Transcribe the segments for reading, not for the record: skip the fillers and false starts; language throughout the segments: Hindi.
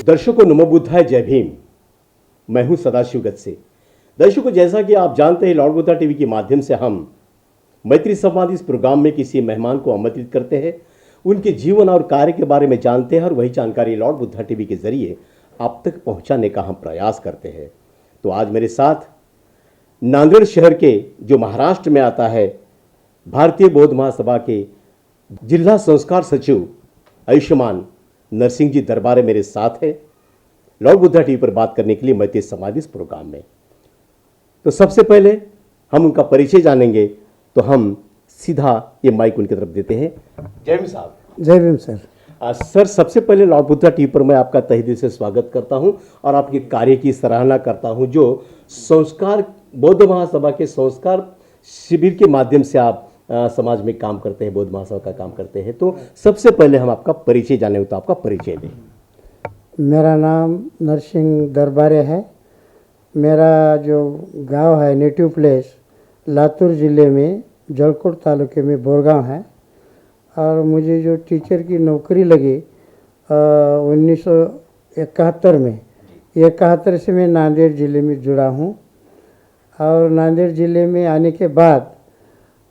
दर्शकों नमो बुद्धाय, जय भीम। मैं हूं सदाशिव गत्से। दर्शकों, जैसा कि आप जानते हैं, लॉर्ड बुद्धा टीवी के माध्यम से हम मैत्री संवाद इस प्रोग्राम में किसी मेहमान को आमंत्रित करते हैं, उनके जीवन और कार्य के बारे में जानते हैं और वही जानकारी लॉर्ड बुद्धा टीवी के जरिए आप तक पहुंचाने का हम प्रयास करते हैं। तो आज मेरे साथ नांदेड़ शहर के, जो महाराष्ट्र में आता है, भारतीय बौद्ध महासभा के जिला संस्कार सचिव आयुष्मान नरसिंह जी दरबारे मेरे साथ है लॉर्ड बुद्धा टीवी पर बात करने के लिए मैत्री संवाद इस प्रोग्राम में। तो सबसे पहले हम उनका परिचय जानेंगे, तो हम सीधा ये माइक उनकी तरफ देते हैं। जय भीम साहब। जय भीम सर। सर, सबसे पहले लॉर्ड बुद्धा टीवी पर मैं आपका तहे दिल से स्वागत करता हूं और आपके कार्य की सराहना करता हूं, जो संस्कार बौद्ध महासभा के संस्कार शिविर के माध्यम से आप समाज में काम करते हैं, बौद्ध महासभा का काम करते हैं। तो सबसे पहले हम आपका परिचय जाने, तो आपका परिचय दें। मेरा नाम नरसिंह दरबारे है। मेरा जो गांव है, नेटिव प्लेस लातूर ज़िले में जलकोट तालुके में बोरगांव है। और मुझे जो टीचर की नौकरी लगी 1971 में, 71 से मैं नांदेड़ ज़िले में जुड़ा हूँ। और नांदेड़ ज़िले में आने के बाद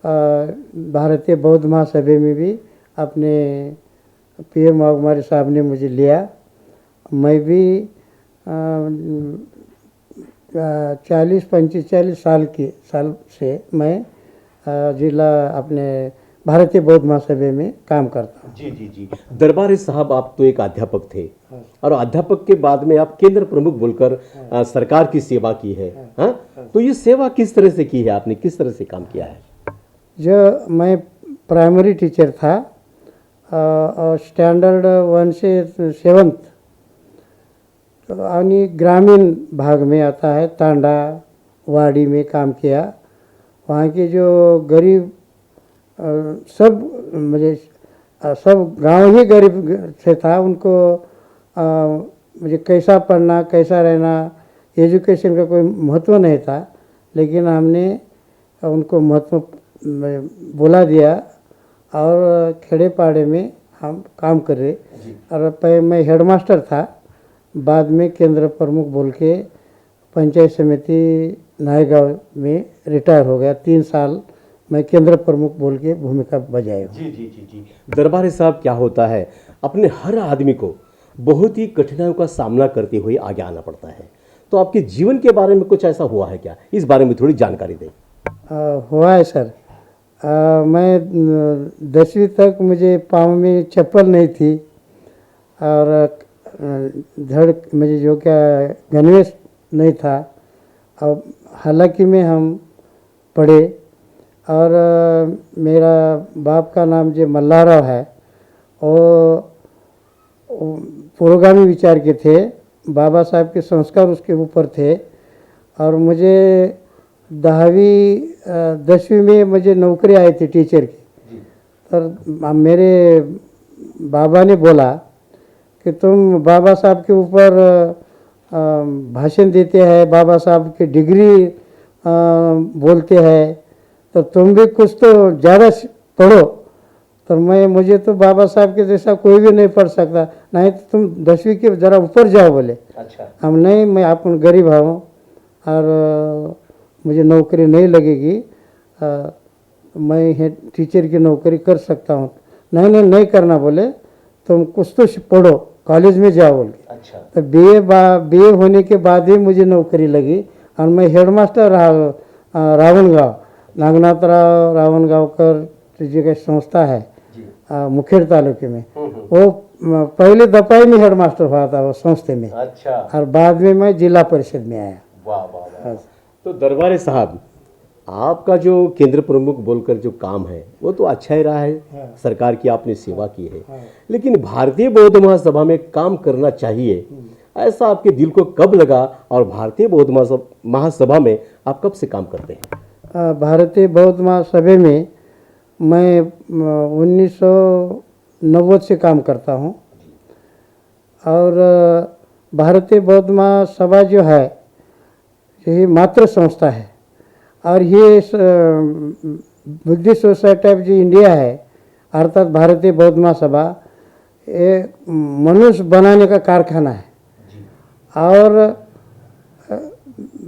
भारतीय बौद्ध महासभा में भी अपने PM वाघमारे साहब ने मुझे लिया। मैं भी 40-45 साल से मैं जिला अपने भारतीय बौद्ध महासभा में काम करता हूँ। जी जी जी। दरबारे साहब, आप तो एक अध्यापक थे और अध्यापक के बाद में आप केंद्र प्रमुख बोलकर सरकार की सेवा की है। हाँ, तो ये सेवा किस तरह से की है आपने, किस तरह से काम किया है? जो मैं प्राइमरी टीचर था और स्टैंडर्ड 1 से 7 आणि ग्रामीण भाग में आता है, तांडा वाड़ी में काम किया। वहाँ के जो गरीब सब मुझे सब गांव ही गरीब से था, उनको मुझे कैसा पढ़ना कैसा रहना, एजुकेशन का कोई महत्व नहीं था, लेकिन हमने उनको महत्व बोला दिया और खेड़े पाड़े में हम काम कर रहे। और पहले मैं हेडमास्टर था, बाद में केंद्र प्रमुख बोल के पंचायत समिति नायगांव में रिटायर हो गया। 3 साल मैं केंद्र प्रमुख बोल के भूमिका बजाई हूँ। जी जी जी जी। दरबारे साहब, क्या होता है, अपने हर आदमी को बहुत ही कठिनाइयों का सामना करते हुए आगे आना पड़ता है। तो आपके जीवन के बारे में कुछ ऐसा हुआ है क्या, इस बारे में थोड़ी जानकारी दें। हुआ है सर। मैं 10वीं तक मुझे पाँव में चप्पल नहीं थी और धड़ मुझे जो क्या गणवेश नहीं था। अब हालांकि में हम पढ़े और मेरा बाप का नाम जो मल्लाराव है, वो पुरोगामी विचार के थे, बाबा साहब के संस्कार उसके ऊपर थे। और मुझे 10वीं में मुझे नौकरी आई थी टीचर की। तो मेरे बाबा ने बोला कि तुम बाबा साहब के ऊपर भाषण देते हैं, बाबा साहब की डिग्री बोलते हैं, तो तुम भी कुछ तो ज़्यादा पढ़ो। तो मुझे तो बाबा साहब के जैसा कोई भी नहीं पढ़ सकता, नहीं तो तुम 10वीं के ज़रा ऊपर जाओ बोले। अच्छा। हम नहीं, मैं अपन गरीब हूँ और मुझे नौकरी नहीं लगेगी, मैं टीचर की नौकरी कर सकता हूँ। नहीं करना बोले, तुम कुछ तो पढ़ो, कॉलेज में जाओ बोल के। अच्छा। तो BA होने के बाद ही मुझे नौकरी लगी और मैं हेडमास्टर रहा रावणगांव, नागनाथराव रावणगांवकर जी का संस्था है मुखेड़ तालुके में। वो पहले दपाई में हेडमास्टर हुआ था वो संस्थे में। अच्छा। और बाद में मैं जिला परिषद में आया। वाह वाह वाह। तो दरबारे साहब, आपका जो केंद्र प्रमुख बोलकर जो काम है वो तो अच्छा ही रहा है। सरकार की आपने सेवा की है। लेकिन भारतीय बौद्ध महासभा में काम करना चाहिए, ऐसा आपके दिल को कब लगा और भारतीय बौद्ध महासभा में आप कब से काम करते हैं? भारतीय बौद्ध महासभा में मैं 1990 से काम करता हूँ। और भारतीय बौद्ध महासभा जो है, ये मातृ संस्था है और ये बुद्धिस्ट सोसाइटी ऑफ जो इंडिया है, अर्थात भारतीय बौद्ध महासभा, ये मनुष्य बनाने का कारखाना है। और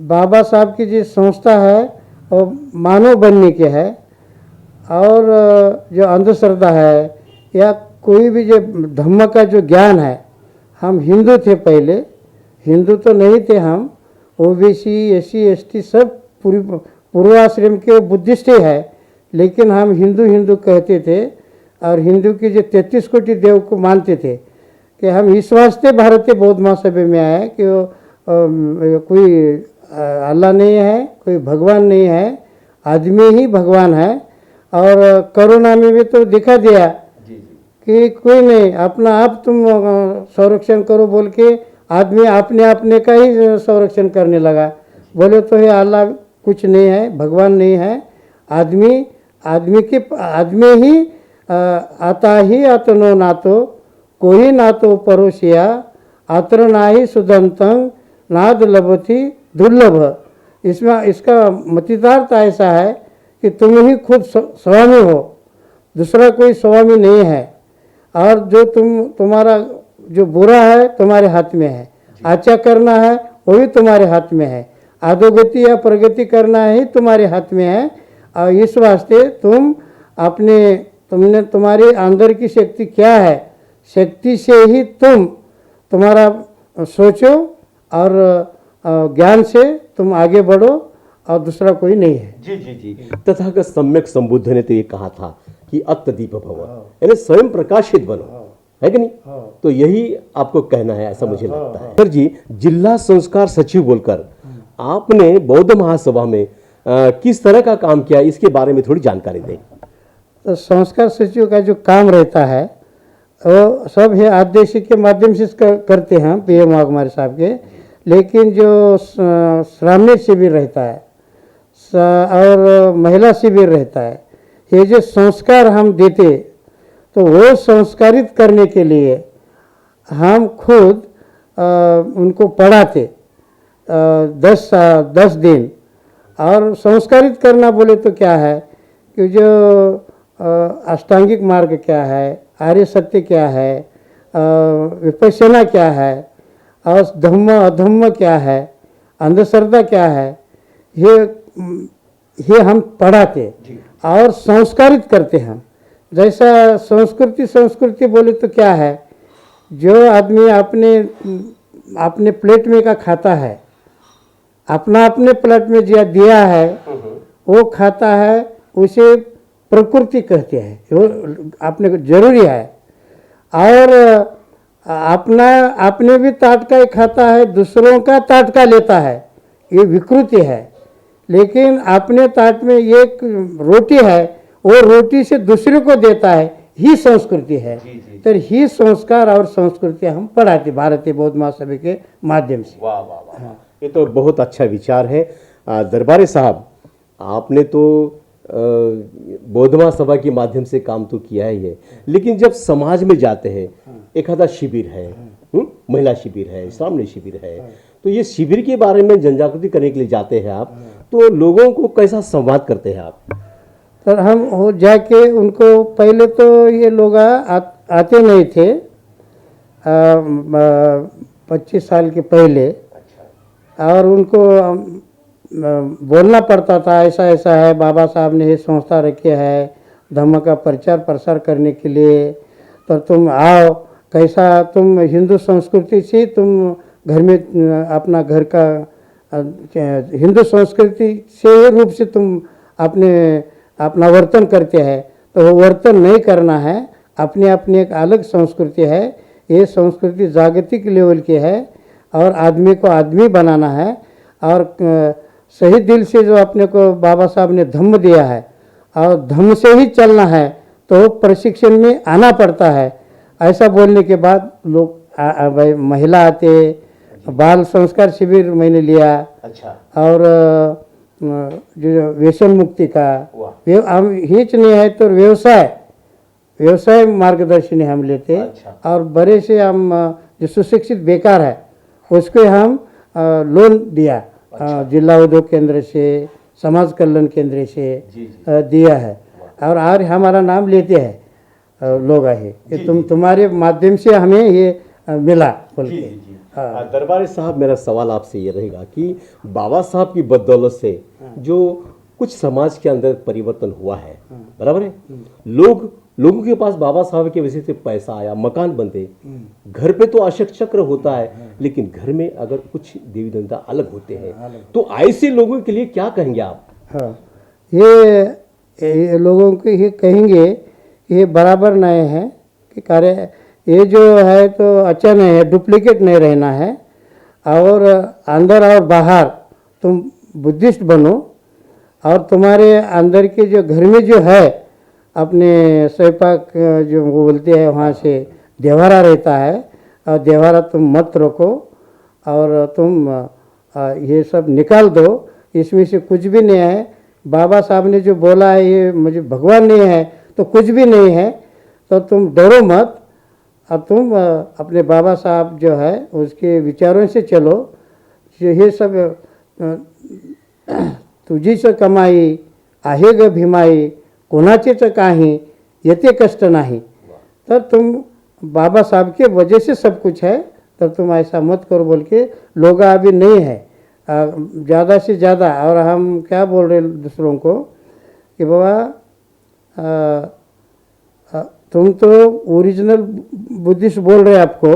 बाबा साहब की जो संस्था है वो मानव बनने के है। और जो अंधश्रद्धा है या कोई भी जो धम्म का जो ज्ञान है, हम हिंदू थे पहले, हिंदू तो नहीं थे हम, ओबीसी एससी एसटी सब पूर्वाश्रम के बुद्धिस्ट ही है, लेकिन हम हिंदू हिंदू कहते थे और हिंदू की जो 33 कोटि देव को मानते थे कि हम इस वास्ते भारतीय बौद्ध महासभा में आए कि कोई अल्लाह नहीं है, कोई भगवान नहीं है, आदमी ही भगवान है। और कोरोना में भी तो दिखा दिया कि कोई नहीं, अपना आप तुम संरक्षण करो बोल के आदमी अपने का ही संरक्षण करने लगा। बोले तो ये अल्लाह कुछ नहीं है, भगवान नहीं है, आदमी ही आता ही आतनो नातो कोई नातो परोसिया आत्र नाही सुदंतं नाद लभती दुर्लभ। इसमें इसका मतितार्थ ऐसा है कि तुम ही खुद स्वामी हो, दूसरा कोई स्वामी नहीं है। और जो तुम्हारा जो बुरा है तुम्हारे हाथ में है, अच्छा करना है वो भी तुम्हारे हाथ में है, अधोगति या प्रगति करना ही तुम्हारे हाथ में है। और इस वास्ते तुम्हारे अंदर की शक्ति क्या है, शक्ति से ही तुम्हारा सोचो और ज्ञान से तुम आगे बढ़ो और दूसरा कोई नहीं है। जी जी जी। तथागत सम्यक संबुद्ध ने तो ये कहा था कि अत्तदीप भव, यानी स्वयं प्रकाशित बनो, है कि नहीं? तो यही आपको कहना है, ऐसा मुझे लगता है। सर जी, जिला संस्कार सचिव बोलकर आपने बौद्ध महासभा में किस तरह का काम किया, इसके बारे में थोड़ी जानकारी दें। तो संस्कार सचिव का जो काम रहता है वो सब है आदेश के माध्यम से करते हैं पीएम वाघमारे साहब के, लेकिन जो श्रावणी शिविर रहता है और महिला शिविर रहता है, ये जो संस्कार हम देते तो वो संस्कारित करने के लिए हम खुद उनको पढ़ाते 10 दिन। और संस्कारित करना बोले तो क्या है कि जो अष्टांगिक मार्ग क्या है, आर्य सत्य क्या है, विपश्यना क्या है, और धम्म अधम्म क्या है, अंधश्रद्धा क्या है, ये हम पढ़ाते और संस्कारित करते हैं। जैसा संस्कृति बोले तो क्या है, जो आदमी अपने प्लेट में का खाता है, अपने प्लेट में जो दिया है वो खाता है, उसे प्रकृति कहते हैं, वो अपने को जरूरी है। और अपने भी ताट का ही खाता है, दूसरों का ताट का लेता है, ये विकृति है। लेकिन अपने ताट में एक रोटी है, वो रोटी से दूसरे को देता है, ही संस्कृति है। तो ही संस्कार और संस्कृति हम पढ़ाते भारतीय बौद्ध महासभा के माध्यम से। वाह वाह वाह, ये तो बहुत अच्छा विचार है। दरबारी साहब, आपने तो बौद्ध महासभा के माध्यम से काम तो किया ही है, लेकिन जब समाज में जाते हैं, एक आधा शिविर है, महिला शिविर है, श्रावणी शिविर है, तो ये शिविर के बारे में जनजागृति करने के लिए जाते हैं आप, तो लोगों को कैसा संवाद करते हैं आप? सर, हम हो जाके उनको पहले तो ये लोग आते नहीं थे 25 साल के पहले, और उनको बोलना पड़ता था ऐसा ऐसा है, बाबा साहब ने ये संस्था रखी है धम्म का प्रचार प्रसार करने के लिए, तो तुम आओ, कैसा तुम हिंदू संस्कृति से तुम घर में अपना घर का हिंदू संस्कृति से रूप से तुम अपना वर्तन करते हैं, तो वो वर्तन नहीं करना है, अपनी एक अलग संस्कृति है। ये संस्कृति जागतिक लेवल की है और आदमी को आदमी बनाना है। और सही दिल से जो अपने को बाबा साहब ने धम्म दिया है और धम्म से ही चलना है, तो प्रशिक्षण में आना पड़ता है। ऐसा बोलने के बाद लोग महिला आते, बाल संस्कार शिविर मैंने लिया। अच्छा। और जो व्यसन मुक्ति का हम हिच नहीं है तो व्यवसाय मार्गदर्शनी हम लेते। अच्छा। और बड़े से हम जो सुशिक्षित बेकार है उसको हम लोन दिया। अच्छा। जिला उद्योग केंद्र से, समाज कल्याण केंद्र से दिया है। और हमारा नाम लेते हैं लोग है कि तुम्हारे माध्यम से हमें ये मिला बोल के। हाँ। दरबारी साहब, मेरा सवाल आपसे ये रहेगा कि बाबा साहब की बदौलत से जो कुछ समाज के अंदर परिवर्तन हुआ है, बराबर है, लोगों के पास बाबा साहब की वजह से पैसा आया, मकान बनते, घर पे तो अशोक चक्र होता है, लेकिन घर में अगर कुछ देवी देवता अलग होते हैं, तो ऐसे लोगों के लिए क्या कहेंगे आप? हाँ, ये लोगों को ये कहेंगे कि ये बराबर नहीं है कि कार्य ये जो है तो अच्छा नहीं है, डुप्लीकेट नहीं रहना है, और अंदर और बाहर तुम बुद्धिस्ट बनो, और तुम्हारे अंदर के जो घर में जो है अपने स्वयंपाक जो वो बोलते हैं वहाँ से देवारा रहता है, और देवारा तुम मत रखो, और तुम ये सब निकाल दो, इसमें से कुछ भी नहीं है। बाबा साहब ने जो बोला है ये मुझे भगवान नहीं है तो कुछ भी नहीं है, तो तुम डरो मत, और तुम अपने बाबा साहब जो है उसके विचारों से चलो। ये सब तुझीच कमाई आहे ग भीमाई, कोणाचेच काही येते कष्ट नाही। तर तुम बाबा साहब के वजह से सब कुछ है, तो तुम ऐसा मत करो बोल के लोग अभी नहीं है ज़्यादा से ज़्यादा। और हम क्या बोल रहे दूसरों को कि बाबा तुम तो ओरिजिनल बुद्धिस्ट बोल रहे आपको,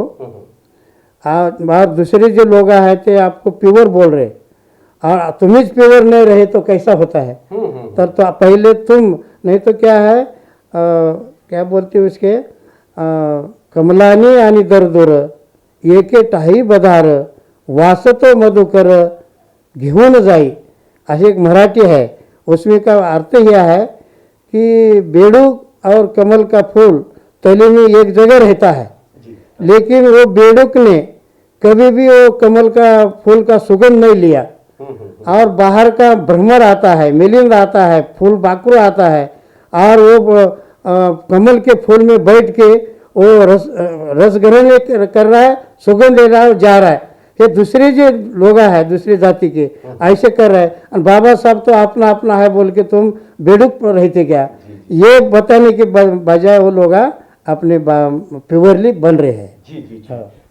और दूसरे जो लोग हैं थे आपको प्योर बोल रहे, और तुम ही प्योर नहीं रहे तो कैसा होता है? तो पहले तुम, नहीं तो क्या है क्या बोलते उसके कमलानी आणि दरदूर एके टाही बधार वासतो मधुकर घेऊन जाई, अशी एक मराठी है। उसमें का अर्थ यह है कि बेडूक और कमल का फूल तले में एक जगह रहता है, लेकिन वो बेडूक ने कभी भी वो कमल का फूल का सुगंध नहीं लिया, और बाहर का भ्रमर आता है, मिलिंद आता है, फूल बाकुर आता है, और वो कमल के फूल में बैठ के वो रस ग्रहण कर रहा है, सुगंध ले रहा है, जा रहा है। ये दूसरे जो लोग हैं दूसरी जाति के ऐसे कर रहे हैं, और बाबा साहब तो अपना अपना है बोल के तुम बेडूक पर रहते क्या? ये बताने के बजाय वो लोग अपने प्योरली बन रहे हैं। जी।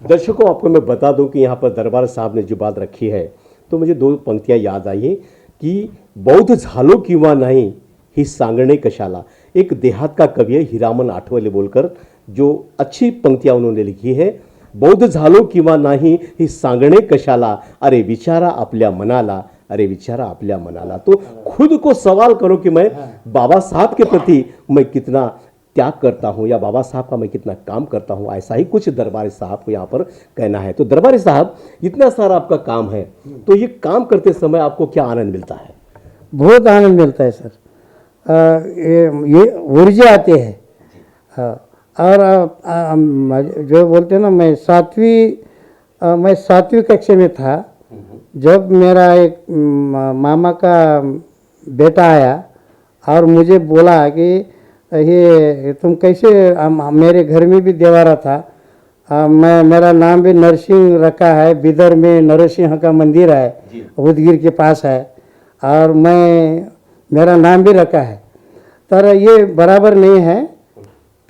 दर्शकों, आपको मैं बता दूं कि यहाँ पर दरबार साहब ने जो बात रखी है, तो मुझे दो पंक्तियाँ याद आई कि बौद्ध झालो किंवा नाही ही सांगणे कशाला। एक देहात का कवि है हीरामन आठवले बोलकर, जो अच्छी पंक्तियाँ उन्होंने लिखी है। बौद्ध झालो किंवा नाही ही सांगणे कशाला, अरे विचारा आपल्या मनाला, अरे विचारा आपल्या मनाला। तो खुद को सवाल करो कि मैं बाबा साहब के प्रति मैं कितना त्याग करता हूँ, या बाबा साहब का मैं कितना काम करता हूँ। ऐसा ही कुछ दरबारी साहब को यहाँ पर कहना है। तो दरबारी साहब, इतना सारा आपका काम है, तो ये काम करते समय आपको क्या आनंद मिलता है? बहुत आनंद मिलता है सर, ये ऊर्जा आती है। हाँ, और जो बोलते हैं ना, मैं सातवीं कक्षा में था जब मेरा एक मामा का बेटा आया और मुझे बोला कि ये तुम कैसे, मेरे घर में भी देवारा था, मेरा नाम भी नरसिंह रखा है, बिदर में नरसिंह का मंदिर है, उदगिर के पास है, और मेरा नाम भी रखा है। तर ये बराबर नहीं है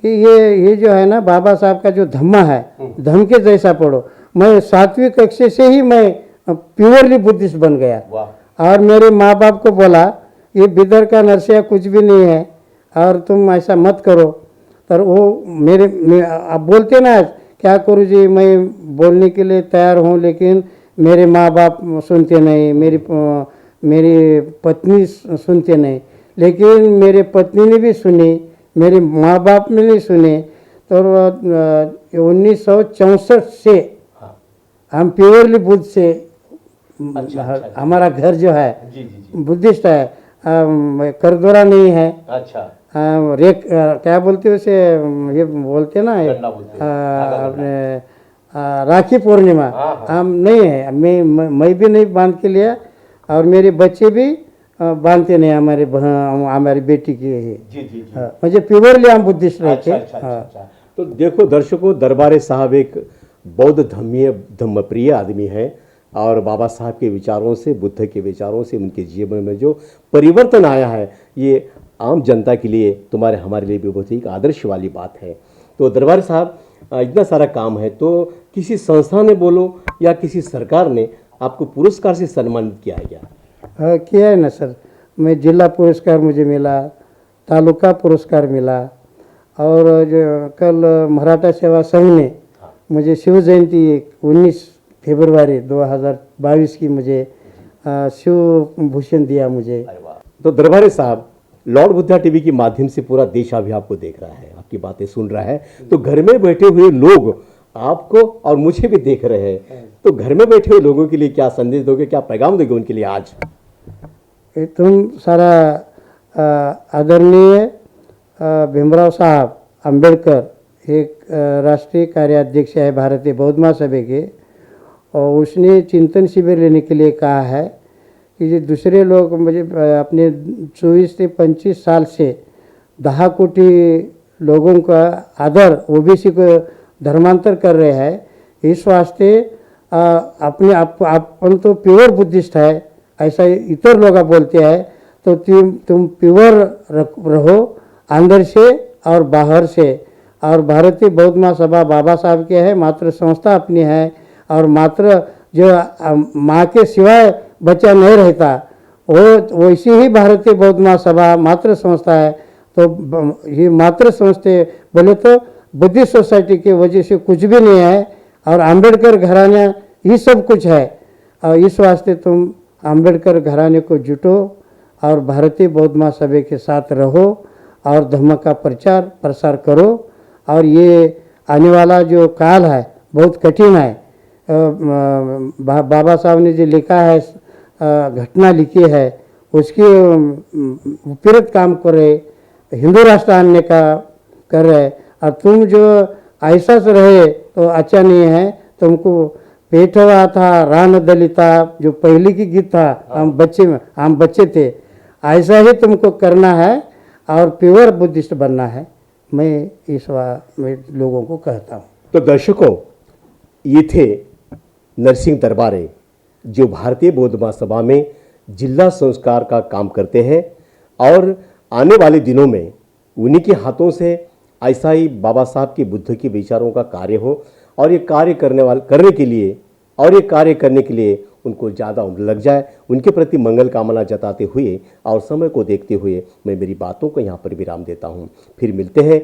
कि ये जो है ना बाबा साहब का जो धम्मा है, धम के जैसा पढ़ो। मैं सातवीं कक्षा से ही मैं प्योरली बुद्धिस्ट बन गया, और मेरे माँ बाप को बोला ये बिदर का नरसिया कुछ भी नहीं है, और तुम ऐसा मत करो। पर वो अब बोलते ना क्या करूँ जी, मैं बोलने के लिए तैयार हूँ, लेकिन मेरे माँ बाप सुनते नहीं, मेरी पत्नी सुनते नहीं। लेकिन मेरे पत्नी ने भी सुनी, मेरे माँ बाप ने नहीं सुने। तो 1964 से हम प्योरली बुद्ध से, हमारा घर जो है बुद्धिस्ट है, करदोरा नहीं है। अच्छा। क्या बोलते हैं उसे, ये बोलते ना अपने राखी पूर्णिमा हम नहीं है, मैं भी नहीं बांध के लिया, और मेरे बच्चे भी बांधते नहीं, हमारी बेटी की। मुझे प्योरली हम बुद्धिस्ट रहते। अच्छा। तो देखो दर्शकों, दरबारी साहब एक बौद्ध धम्मप्रिय आदमी है, और बाबा साहब के विचारों से, बुद्ध के विचारों से उनके जीवन में जो परिवर्तन आया है, ये आम जनता के लिए, हमारे लिए भी बहुत ही एक आदर्श वाली बात है। तो दरबारी साहब, इतना सारा काम है, तो किसी संस्था ने बोलो या किसी सरकार ने आपको पुरस्कार से सम्मानित किया है क्या? हाँ, किया है ना सर। मैं जिला पुरस्कार मुझे मिला, तालुका पुरस्कार मिला, और जो कल मराठा सेवा संघ ने मुझे शिव जयंती 19 फरवरी 2022 की मुझे शिव भूषण दिया मुझे। तो दरबारी साहब, लॉर्ड बुद्धा टीवी के माध्यम से पूरा देश अभी आपको देख रहा है, आपकी बातें सुन रहा है, तो घर में बैठे हुए लोग आपको और मुझे भी देख रहे हैं, तो घर में बैठे हुए लोगों के लिए क्या संदेश दोगे, क्या पैगाम दोगे उनके लिए आज? तुम सारा आदरणीय भीमराव साहब अंबेडकर एक राष्ट्रीय कार्याध्यक्ष है भारतीय बौद्ध महासभा के, और उसने चिंतन शिविर लेने के लिए कहा है कि जो दूसरे लोग मुझे अपने 24 से 25 साल से 10 कोटि लोगों का आदर ओबीसी को धर्मांतर कर रहे हैं, इस वास्ते अपने अपन तो प्योर बुद्धिस्ट है ऐसा इतर लोग बोलते हैं, तो तुम प्योर रहो अंदर से और बाहर से। और भारतीय बौद्ध महासभा बाबा साहब के है, मात्र संस्था अपनी है, और मात्र जो माँ के सिवाय बच्चा नहीं रहता वो वैसी ही भारतीय बौद्ध महासभा मात्र संस्था है। तो ये मात्र संस्था बोले तो बुद्धिस्ट सोसाइटी की वजह से कुछ भी नहीं है, और अंबेडकर घराना ही सब कुछ है। और इस वास्ते तुम अंबेडकर घराने को जुटो और भारतीय बौद्ध महासभा के साथ रहो और धर्म का प्रचार प्रसार करो। और ये आने वाला जो काल है बहुत कठिन है। बाबा साहब ने जो लिखा है, घटना लिखी है, उसकी विपरीत काम कर रहे, हिंदू राष्ट्र आने का कर रहे, और तुम जो ऐसा से रहे तो अच्छा नहीं है। तुमको पेटवा था रान दलिता जो पहले की गीत था, हम बच्चे थे, ऐसा ही तुमको करना है और प्योर बुद्धिस्ट बनना है। मैं मैं लोगों को कहता हूँ। तो दर्शकों, ये थे नरसिंह दरबारे, जो भारतीय बौद्ध महासभा में जिला संस्कार का काम करते हैं, और आने वाले दिनों में उन्हीं के हाथों से ऐसा ही बाबा साहब के बुद्ध के विचारों का कार्य हो, और ये कार्य करने के लिए उनको ज़्यादा उम्र लग जाए। उनके प्रति मंगल कामना जताते हुए और समय को देखते हुए मैं मेरी बातों को यहाँ पर विराम देता हूँ। फिर मिलते हैं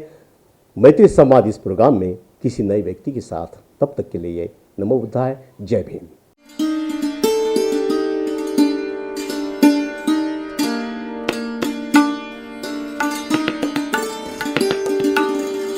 मैत्री संवाद इस प्रोग्राम में किसी नए व्यक्ति के साथ। तब तक के लिए नमो बुद्धाय, जय भीम।